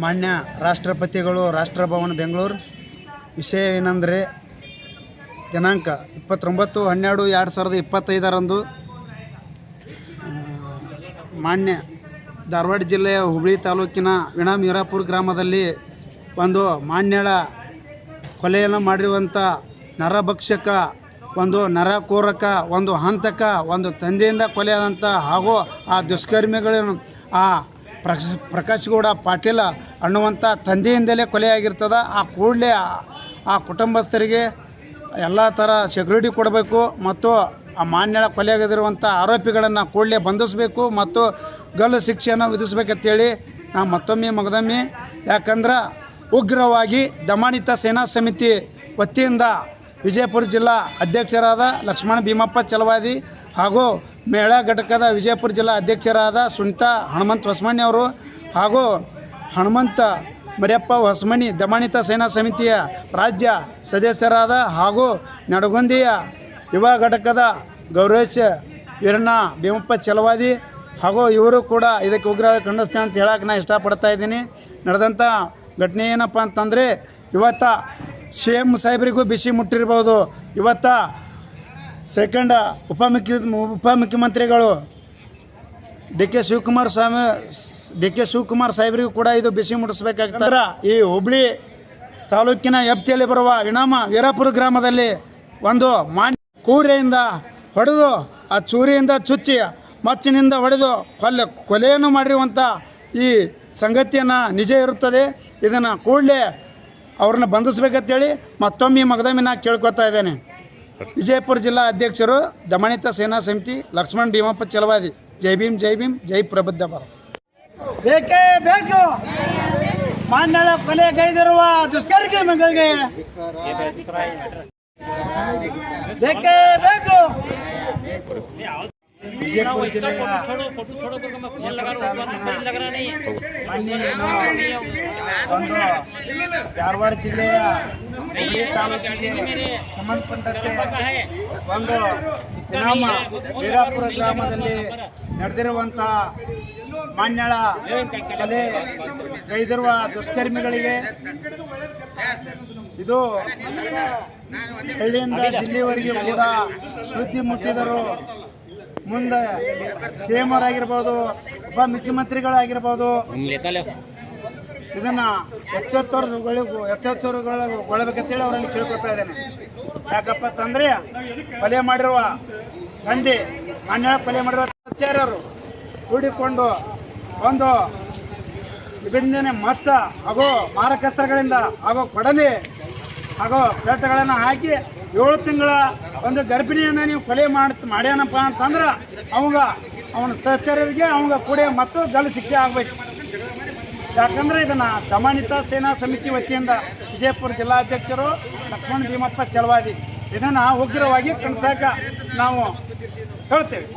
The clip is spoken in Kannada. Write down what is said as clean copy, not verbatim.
ಮಾನ್ಯ ರಾಷ್ಟ್ರಪತಿಗಳು ರಾಷ್ಟ್ರಭವನ ಬೆಂಗಳೂರು. ವಿಷಯ ಏನಂದರೆ ದಿನಾಂಕ 29/12/2025 ಮಾನ್ಯ ಧಾರವಾಡ ಜಿಲ್ಲೆಯ ಹುಬ್ಬಳ್ಳಿ ತಾಲೂಕಿನ ವೀಣಾಮೀರಾಪುರ ಗ್ರಾಮದಲ್ಲಿ ಒಂದು ಮಾನ್ಯಳ ಕೊಲೆಯನ್ನು ಮಾಡಿರುವಂಥ ನರಭಕ್ಷಕ, ಒಂದು ನರಕೋರಕ, ಒಂದು ಹಂತಕ, ಒಂದು ತಂದೆಯಿಂದ ಕೊಲೆಯಾದಂಥ ಹಾಗೂ ಆ ದುಷ್ಕರ್ಮಿಗಳನ್ನು ಆ ಪ್ರಕಾಶ್ಗೌಡ ಪಾಟೀಲ ಅನ್ನುವಂಥ ತಂದೆಯಿಂದಲೇ ಕೊಲೆಯಾಗಿರ್ತದೆ. ಆ ಕೂಡಲೇ ಆ ಕುಟುಂಬಸ್ಥರಿಗೆ ಎಲ್ಲ ಥರ ಸೆಕ್ಯೂರಿಟಿ ಕೊಡಬೇಕು ಮತ್ತು ಆ ಮಾನ್ಯಳ ಕೊಲೆಯಾಗದಿರುವಂಥ ಆರೋಪಿಗಳನ್ನು ಕೂಡಲೇ ಬಂಧಿಸಬೇಕು ಮತ್ತು ಗಲ್ಲು ಶಿಕ್ಷೆಯನ್ನು ವಿಧಿಸಬೇಕಂತೇಳಿ ನಾವು ಮಗದೊಮ್ಮೆ ಯಾಕಂದ್ರೆ ಉಗ್ರವಾಗಿ ದಮನಿತ ಸೇನಾ ಸಮಿತಿ ವತಿಯಿಂದ ವಿಜಯಪುರ ಜಿಲ್ಲಾ ಅಧ್ಯಕ್ಷರಾದ ಲಕ್ಷ್ಮಣ ಭೀಮಪ್ಪ ಚಲವಾದಿ ಹಾಗೂ ಮೇಳ ಘಟಕದ ವಿಜಯಪುರ ಜಿಲ್ಲಾ ಅಧ್ಯಕ್ಷರಾದ ಸುನಿತಾ ಹನುಮಂತ ಹೊಸಮನಿ ಅವರು ಹಾಗೂ ಹನುಮಂತ ಮರಿಯಪ್ಪ ಹೊಸಮನಿ ದಮನಿತ ಸೇನಾ ಸಮಿತಿಯ ರಾಜ್ಯ ಸದಸ್ಯರಾದ ಹಾಗೂ ನಡಗುಂದಿಯ ಯುವ ಘಟಕದ ಗೌರೇಶ್ ವೀರಣ್ಣ ಭೀಮಪ್ಪ ಚಲವಾದಿ ಹಾಗೂ ಇವರು ಕೂಡ ಇದಕ್ಕೆ ಉಗ್ರವಾಗಿ ಖಂಡಿಸ್ತೀನಿ ಅಂತ ಹೇಳಕ್ಕೆ ನಾನು ಇಷ್ಟಪಡ್ತಾ ಇದ್ದೀನಿ. ನಡೆದಂಥ ಘಟನೆ ಏನಪ್ಪ ಅಂತಂದರೆ ಇವತ್ತು CM ಸಾಹೇಬರಿಗೂ ಬಿಸಿ ಮುಟ್ಟಿರ್ಬೋದು. ಇವತ್ತು ಸೆಕೆಂಡ್ ಉಪಮುಖ್ಯಮಂತ್ರಿಗಳು ಡಿ ಕೆ ಶಿವಕುಮಾರ್ ಸಾಹೇಬರಿಗೂ ಕೂಡ ಇದು ಬಿಸಿ ಮುಟ್ಟಿಸ್ಬೇಕಾಗ್ತಂದ್ರೆ ಈ ಹುಬ್ಬಳ್ಳಿ ತಾಲೂಕಿನ ವ್ಯಾಪ್ತಿಯಲ್ಲಿ ಬರುವ ವೀರಾಪುರ ಗ್ರಾಮದಲ್ಲಿ ಒಂದು ಕೂರೆಯಿಂದ ಹೊಡೆದು ಆ ಚೂರಿಯಿಂದ ಚುಚ್ಚಿ ಮಚ್ಚಿನಿಂದ ಹೊಡೆದು ಕೊಲೆಯನ್ನು ಮಾಡಿರುವಂಥ ಈ ಸಂಗತಿಯನ್ನು ನಿಜ ಇರುತ್ತದೆ. ಇದನ್ನು ಕೂಡಲೇ ಅವ್ರನ್ನ ಬಂಧಿಸ್ಬೇಕಂತೇಳಿ ಮಗದೊಮ್ಮೆ ನಾ ಕೇಳ್ಕೊತಾ ಇದ್ದೇನೆ. ವಿಜಯಪುರ ಜಿಲ್ಲಾ ಅಧ್ಯಕ್ಷರು ದಮನಿತ ಸೇನಾ ಸಮಿತಿ ಲಕ್ಷ್ಮಣ ಭೀಮಪ್ಪ ಚಲವಾದಿ. ಜೈ ಭೀಮ್, ಜೈ ಭೀಮ್, ಜೈ ಪ್ರಬುದ್ಧ ಭಾರತ. ಬೇಕೇ ಬೇಕು ಮಾನ್ಯಳ ಕೊಲೆಗೈದಿರುವ ದುಷ್ಕರ್ಮಿಗಳಿಗೆ ಬೇಕೇ ಬೇಕು. ವಿಜಯಪುರ ಜಿಲ್ಲೆಯ ಒಂದು ಧಾರವಾಡ ಜಿಲ್ಲೆಯ ಹುಬ್ಬಳ್ಳಿ ತಾಲೂಕಿಗೆ ಸಂಬಂಧಪಟ್ಟಂತೆ ಒಂದು ವೀರಾಪುರ ಗ್ರಾಮದಲ್ಲಿ ನಡೆದಿರುವಂಥ ಮಾನ್ಯಳ ಕೊಲೆ ಗೈದಿರುವ ದುಷ್ಕರ್ಮಿಗಳಿಗೆ ಇದು ಹಳ್ಳಿಯಿಂದ ದಿಲ್ಲಿವರೆಗೆ ಕೂಡ ಸುದ್ದಿ ಮುಟ್ಟಿದರು. ಮುಂದೆ CM ಆಗಿರ್ಬೋದು, ಉಪಮುಖ್ಯಮಂತ್ರಿಗಳಾಗಿರ್ಬೋದು, ಇದನ್ನು ಎಚ್ಚೆತ್ತುಗೊಳ್ಳಬೇಕಂತೇಳಿ ಅವರಲ್ಲಿ ಕೇಳ್ಕೊತಾ ಇದ್ದೇನೆ. ಯಾಕಪ್ಪ ಅಂತಂದರೆ ಕೊಲೆ ಮಾಡಿರುವ ತಂದೆ, ಮಾನ್ಯಳ ಕೊಲೆ ಮಾಡಿರುವ ಆಚಾರ್ಯರು ಕೂಡಿಕೊಂಡು ಒಂದು ವಿಭಿನ್ನ ಮಚ್ಚ ಹಾಗೂ ಮಾರಕಸ್ತ್ರಗಳಿಂದ ಹಾಗೂ ಕೊಡಲಿ ಹಾಗೂ ಪೇಟಗಳನ್ನು ಹಾಕಿ 7 ತಿಂಗಳ ಒಂದು ಗರ್ಭಿಣಿಯನ್ನು ನೀವು ಕೊಲೆ ಮಾಡ್ಯಾನಪ್ಪ ಅಂತಂದ್ರೆ ಅವನ ಸಹಚರರಿಗೆ ಕೂಡ ಮತ್ತು ಗಲ್ಲು ಶಿಕ್ಷೆ ಆಗಬೇಕು. ಯಾಕಂದರೆ ಇದನ್ನು ದಮನಿತ ಸೇನಾ ಸಮಿತಿ ವತಿಯಿಂದ ವಿಜಯಪುರ ಜಿಲ್ಲಾಧ್ಯಕ್ಷರು ಲಕ್ಷ್ಮಣ ಭೀಮಪ್ಪ ಚಲವಾದಿ ಇದನ್ನು ಉಗ್ರವಾಗಿ ಖಂಡಿಸಾಕ ನಾವು ಹೇಳ್ತೇವೆ.